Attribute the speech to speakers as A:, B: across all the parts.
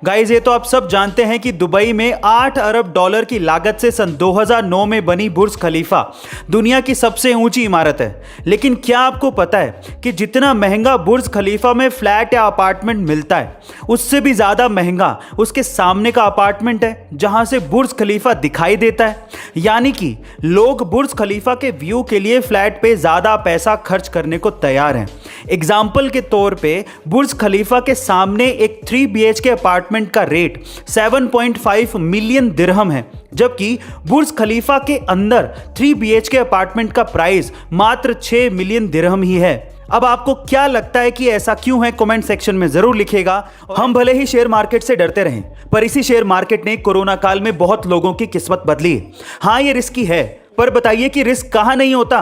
A: Guys, ये तो आप सब जानते हैं कि दुबई में 8 अरब डॉलर की लागत से सन 2009 में बनी बुर्ज खलीफा दुनिया की सबसे ऊंची इमारत है। लेकिन क्या आपको पता है कि जितना महंगा बुर्ज खलीफा में फ्लैट या अपार्टमेंट मिलता है, उससे भी ज़्यादा महंगा उसके सामने का अपार्टमेंट है जहां से बुर्ज खलीफा दिखाई देता है। यानी कि लोग बुर्ज खलीफा के व्यू के लिए फ्लैट पे ज़्यादा पैसा खर्च करने को तैयार हैं। एग्जाम्पल के तौर पे बुर्ज खलीफा के सामने एक 3 BHK अपार्टमेंट का रेट 7.5 मिलियन दिरहम है, जबकि बुर्ज खलीफा के अंदर 3 BHK अपार्टमेंट का प्राइस मात्र 6 मिलियन दिरहम ही है। अब आपको क्या लगता है कि ऐसा क्यों है? कमेंट सेक्शन में जरूर लिखिएगा। हम भले ही शेयर मार्केट से डरते रहें, पर इसी शेयर मार्केट ने कोरोना काल में बहुत लोगों की किस्मत बदली। हाँ, ये रिस्की है, पर बताइए कि रिस्क कहां नहीं होता।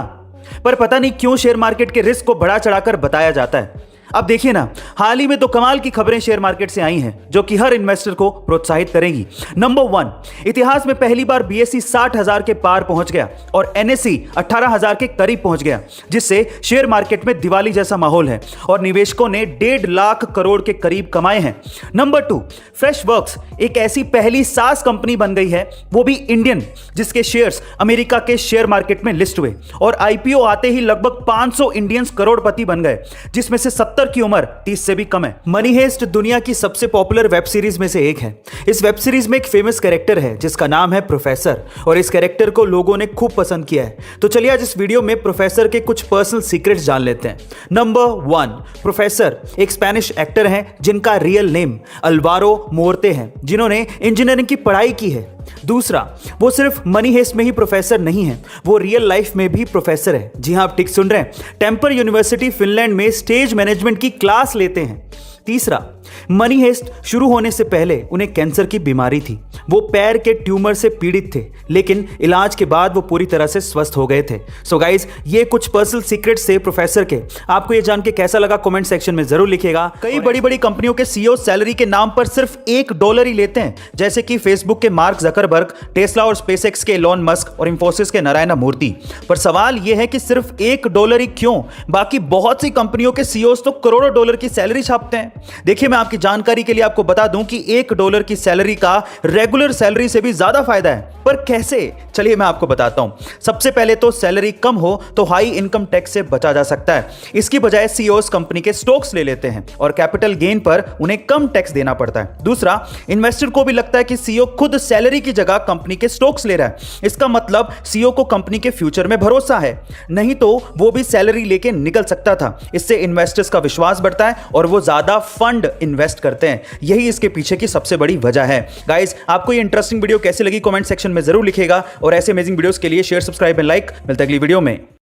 A: पर पता नहीं क्यों शेयर मार्केट के रिस्क को बढ़ा चढ़ाकर बताया जाता है। अब देखिए ना, हाल ही में तो कमाल की खबरें शेयर मार्केट से आई हैं जो कि हर इन्वेस्टर को प्रोत्साहित करेंगी। नंबर 1, इतिहास में पहली बार BSE 60,000 के पार पहुंच गया और NSE 18,000 के करीब पहुंच गया, जिससे शेयर मार्केट में दिवाली जैसा माहौल है और निवेशकों ने 1.5 लाख करोड़ के करीब कमाए हैं। नंबर 2, फ्रेशवर्क्स एक ऐसी पहली SaaS कंपनी बन गई है, वो भी इंडियन, जिसके शेयर्स अमेरिका के शेयर मार्केट में लिस्ट हुए और IPO आते ही लगभग 500 इंडियंस करोड़पति बन गए, जिसमें से 70 की उम्र 30 से भी कम है। मनी हेस्ट दुनिया की सबसे पॉपुलर वेब सीरीज में से एक है। इस वेब सीरीज में एक फेमस कैरेक्टर है जिसका नाम है प्रोफेसर, और इस कैरेक्टर को लोगों ने खूब पसंद किया है। तो चलिए आज इस वीडियो में प्रोफेसर के कुछ पर्सनल सीक्रेट्स जान लेते हैं। नंबर 1, प्रोफेसर एक स्पेनिश एक्टर हैं जिनका रियल नेम अल्वारो मोर्ते है, जिन्होंने इंजीनियरिंग की पढ़ाई की है। दूसरा, वो सिर्फ मनी हेस्ट में ही प्रोफेसर नहीं है, वो रियल लाइफ में भी प्रोफेसर है। जी हां, आप ठीक सुन रहे हैं, टेम्पर यूनिवर्सिटी फिनलैंड में स्टेज मैनेजमेंट की क्लास लेते हैं। तीसरा, मनी हेस्ट शुरू होने से पहले उन्हें कैंसर की बीमारी थी। वो पैर के ट्यूमर से पीड़ित थे, लेकिन इलाज के बाद वो पूरी तरह से स्वस्थ हो गए थे। सो गाइज, ये कुछ पर्सनल सीक्रेट्स थे प्रोफेसर के। आपको ये जान के कैसा लगा कमेंट सेक्शन में जरूर लिखिएगा। कई बड़ी बड़ी कंपनियों के CEO सैलरी के नाम पर सिर्फ $1 ही लेते हैं, जैसे कि फेसबुक के मार्क जकरबर्ग, टेस्ला और स्पेसएक्स के एलोन मस्क और इंफोसिस के नारायण मूर्ति। पर सवाल यह है कि सिर्फ $1 ही क्यों? बाकी बहुत सी कंपनियों के CEOs तो करोड़ों डॉलर की सैलरी छापते हैं। देखिए, मैं आपकी जानकारी के लिए आपको बता दूं कि $1 की सैलरी का रेगुलर सैलरी से भी ज्यादा फायदा है। पर कैसे? चलिए मैं आपको बताता हूं। सबसे पहले तो सैलरी कम हो तो हाई इनकम टैक्स से बचा जा सकता है। इसकी बजाय CEOs कंपनी के स्टॉक्स ले लेते हैं और कैपिटल गेन पर उन्हें कम टैक्स देना पड़ता है। दूसरा, इन्वेस्टर को भी लगता है कि CEO खुद सैलरी की जगह कंपनी के स्टॉक्स ले रहा है। इसका मतलब CEO को कंपनी के फ्यूचर में भरोसा है, नहीं तो वो भी सैलरी लेके निकल सकता था। इससे इन्वेस्टर्स का विश्वास बढ़ता है और वो ज्यादा फंड इन्वेस्ट करते हैं। यही इसके पीछे की सबसे बड़ी वजह है। गाइस, आपको ये इंटरेस्टिंग वीडियो कैसी लगी कमेंट सेक्शन में जरूर लिखिएगा और ऐसे अमेजिंग वीडियोस के लिए शेयर, सब्सक्राइब एंड लाइक। मिलते हैं अगली वीडियो में।